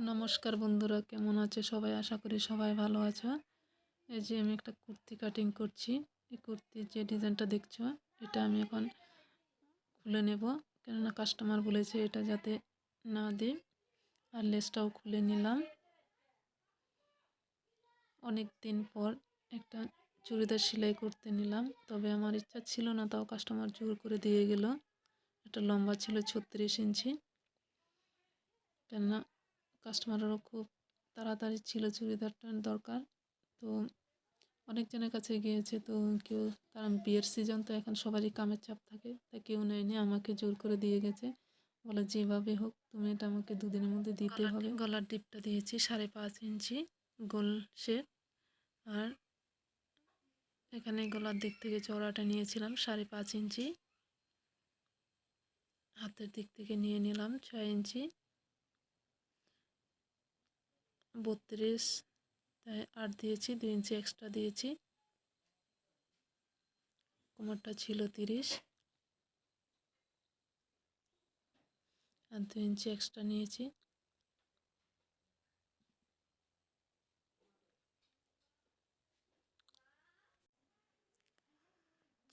নমস্কার বন্ধুরা, কেমন আছে সবাই? আশা করি সবাই ভালো আছো। এই যে আমি একটা কুর্তি কাটিং করছি। এই কুর্তির যে ডিজাইনটা দেখছো, এটা আমি এখন খুলে নেব, কেননা কাস্টমার বলেছে এটা যাতে না দিই। আর লেসটাও খুলে নিলাম। অনেক দিন পর একটা চুড়িদার সেলাই করতে নিলাম, তবে আমার ইচ্ছা ছিল না, তাও কাস্টমার জোর করে দিয়ে গেল। এটা লম্বা ছিল 36 ইঞ্চি, কেননা কাস্টমারেরও খুব তাড়াতাড়ি ছিল চুড়িদারটার দরকার। তো অনেকজনের কাছে গিয়েছে, তো কেউ, কারণ বিয়ের সিজন তো এখন সবারই কামের চাপ থাকে, তাই কেউ নেয়নি, আমাকে জোর করে দিয়ে গেছে। বলে যেভাবে হোক তুমি এটা আমাকে দুদিনের মধ্যে দিতে হবে। গলার ডিপটা দিয়েছি 5.5 ইঞ্চি গোল শেপ। আর এখানে গলার দিক থেকে চওড়াটা নিয়েছিলাম 5.5 ইঞ্চি। হাতের দিক থেকে নিয়ে নিলাম 6 ইঞ্চি। 32 তাই 8 দিয়েছি, 2 ইঞ্চি এক্সট্রা দিয়েছি। কোমরটা ছিল 30 আর 2 ইঞ্চি এক্সট্রা নিয়েছি।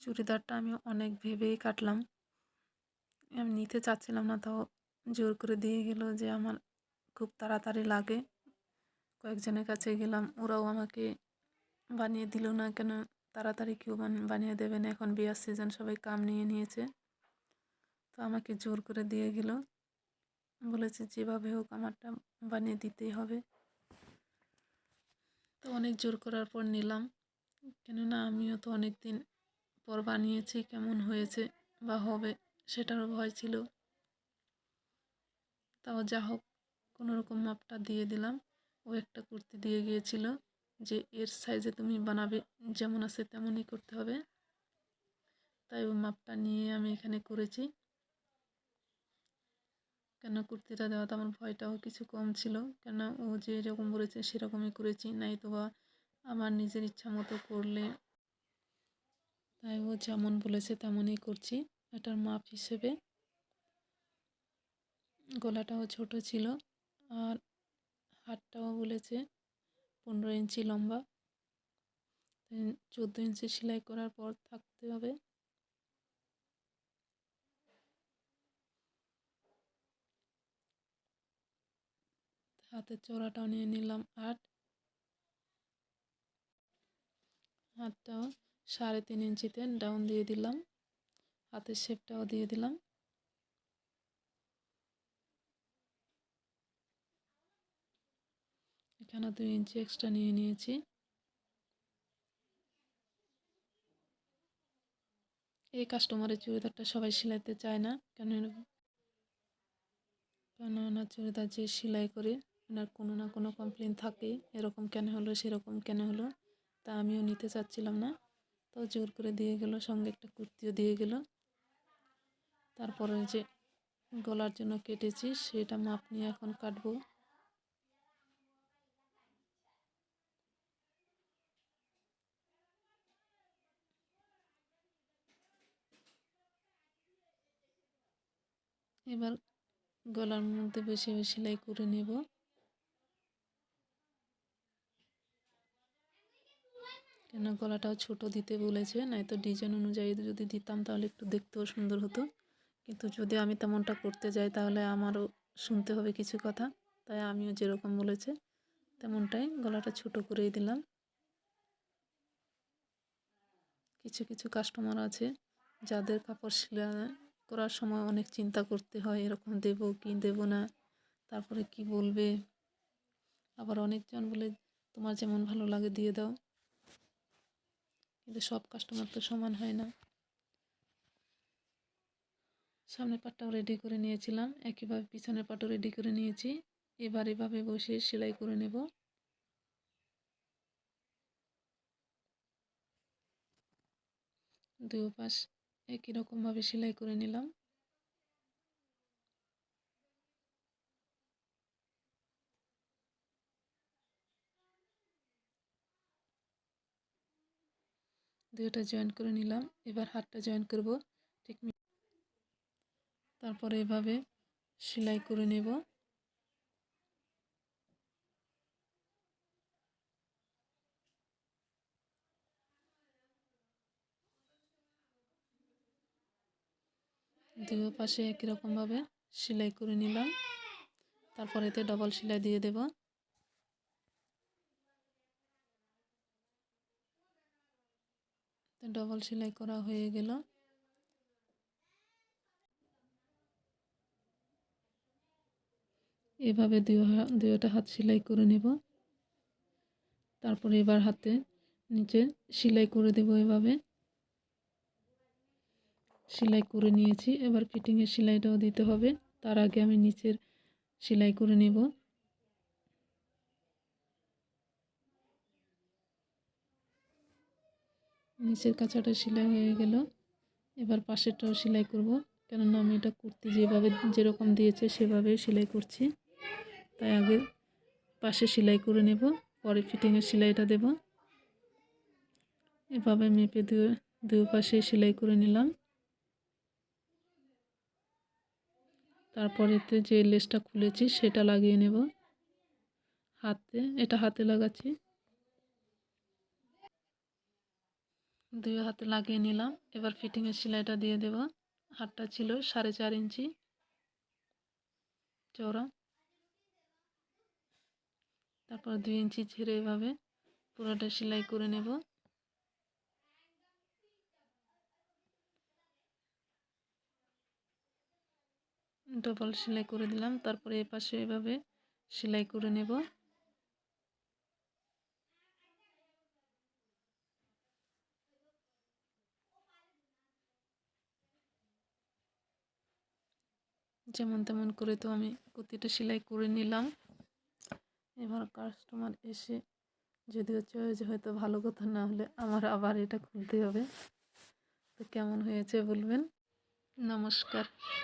চুড়িদারটা আমি অনেক ভেবেই কাটলাম, আমি নিতে চাচ্ছিলাম না, তাও জোর করে দিয়ে গেল যে আমার খুব তাড়াতাড়ি লাগে। কয়েকজনের কাছে গেলাম, ওরাও আমাকে বানিয়ে দিল না, কেন তাড়াতাড়ি কেউ বানিয়ে দেবে না, এখন বিয়ার সিজন, সবাই কাম নিয়ে নিয়েছে। তো আমাকে জোর করে দিয়ে গেল, বলেছে যেভাবে হোক আমারটা বানিয়ে দিতেই হবে। তো অনেক জোর করার পর নিলাম, কেননা আমিও তো অনেক দিন পর বানিয়েছি, কেমন হয়েছে বা হবে সেটারও ভয় ছিল। তাও যা হোক কোনো রকম মাপটা দিয়ে দিলাম। ও একটা কুর্তি দিয়ে গিয়েছিল যে এর সাইজে তুমি বানাবে, যেমন আছে তেমনই করতে হবে। তাই ও মাপটা নিয়ে আমি এখানে করেছি, কেন কুর্তিটা দেওয়াতে আমার ভয়টাও কিছু কম ছিল, কেন ও যেরকম বলেছে সেরকমই করেছি, নাই তো বা আমার নিজের ইচ্ছা মতো করলে। তাই ও যেমন বলেছে তেমনই করছি। এটার মাপ হিসেবে গলাটাও ছোট ছিল, আর হাতটাও বলেছে 15 ইঞ্চি লম্বা, 14 ইঞ্চি সেলাই করার পর থাকতে হবে। হাতের চওড়াটাও নিয়ে নিলাম 8। হাতটাও 3.5 ইঞ্চিতে ডাউন দিয়ে দিলাম। হাতের শেপটাও দিয়ে দিলাম। এখানে 2 ইঞ্চি এক্সট্রা নিয়ে নিয়েছি। এই কাস্টমারের চুড়িদারটা সবাই সেলাইতে চায় না, কেননা চুড়িদার যে সেলাই করে ওনার কোনো না কোনো কমপ্লেন থাকে, এরকম কেন হলো সেরকম কেন হলো। তা আমিও নিতে চাচ্ছিলাম না, তো জোর করে দিয়ে গেল, সঙ্গে একটা কুর্তিও দিয়ে গেল। তারপরে যে গলার জন্য কেটেছি সেটা মাপ নিয়ে এখন কাটবো। এবার গলার মধ্যে বেশি সেলাই করে নেব। কেন গলাটাও ছোট দিতে বলেছে, নয়তো ডিজাইন অনুযায়ী যদি দিতাম তাহলে একটু দেখতেও সুন্দর হতো, কিন্তু যদি আমি তেমনটা করতে যাই তাহলে আমারও শুনতে হবে কিছু কথা। তাই আমিও যেরকম বলেছে তেমনটাই গলাটা ছোট করেই দিলাম। কিছু কিছু কাস্টমার আছে যাদের কাপড় সেলাই করার সময় অনেক চিন্তা করতে হয়, এরকম দেব কি দেব না, তারপরে কি বলবে। আবার অনেকজন বলে তোমার যেমন ভালো লাগে দিয়ে দাও, কিন্তু সব কাস্টমার তো সমান হয় না। সামনের পাটটাও রেডি করে নিয়েছিলাম, একইভাবে পিছনের পাটও রেডি করে নিয়েছি। এবার এভাবে বসে সেলাই করে নেব। দুই পাশ একই রকমভাবে সেলাই করে নিলাম। দুইটা জয়েন করে নিলাম। এবার হাতটা জয়েন করব ঠিক, তারপরে এভাবে সেলাই করে নেব। দুই পাশে একই রকমভাবে সেলাই করে নিলাম। তারপর এতে ডবল সেলাই দিয়ে দেব। ডবল সেলাই করা হয়ে গেল। এভাবে দুইটা হাত সেলাই করে নেব। তারপরে এবার হাতে নিচে সেলাই করে দেব। এভাবে সেলাই করে নিয়েছি। এবার ফিটিংয়ের সেলাইটাও দিতে হবে। তার আগে আমি নিচের সেলাই করে নেব। নিচের কাঁচাটা সেলাই হয়ে গেল। এবার পাশেরটাও সেলাই করব, কেননা আমি এটা কুর্তি যেভাবে যেরকম দিয়েছে সেভাবেই সেলাই করছি। তাই আগে পাশে সেলাই করে নেব, পরে ফিটিংয়ের সেলাইটা দেব। এভাবে মেপে দুই পাশে সেলাই করে নিলাম। তারপরেতে যে লেসটা খুলেছি সেটা লাগিয়ে নেব হাতে। এটা হাতে লাগাচ্ছি। দুই হাতে লাগিয়ে নিলাম। এবার ফিটিংয়ের সেলাইটা দিয়ে দেব। হাতটা ছিল 4.5 ইঞ্চি চওড়া। তারপর 2 ইঞ্চি ছেড়ে এভাবে পুরোটা সেলাই করে নেব। ডবল সেলাই করে দিলাম। তারপরে এই পাশে এভাবে সেলাই করে নেব। যেমন তেমন করে তো আমি কুর্তিটা সেলাই করে নিলাম। এবার কাস্টমার এসে যদিও চয়েস হয়তো ভালো কথা, না হলে আমার আবার এটা খুলতে হবে। তো কেমন হয়েছে বলবেন। নমস্কার।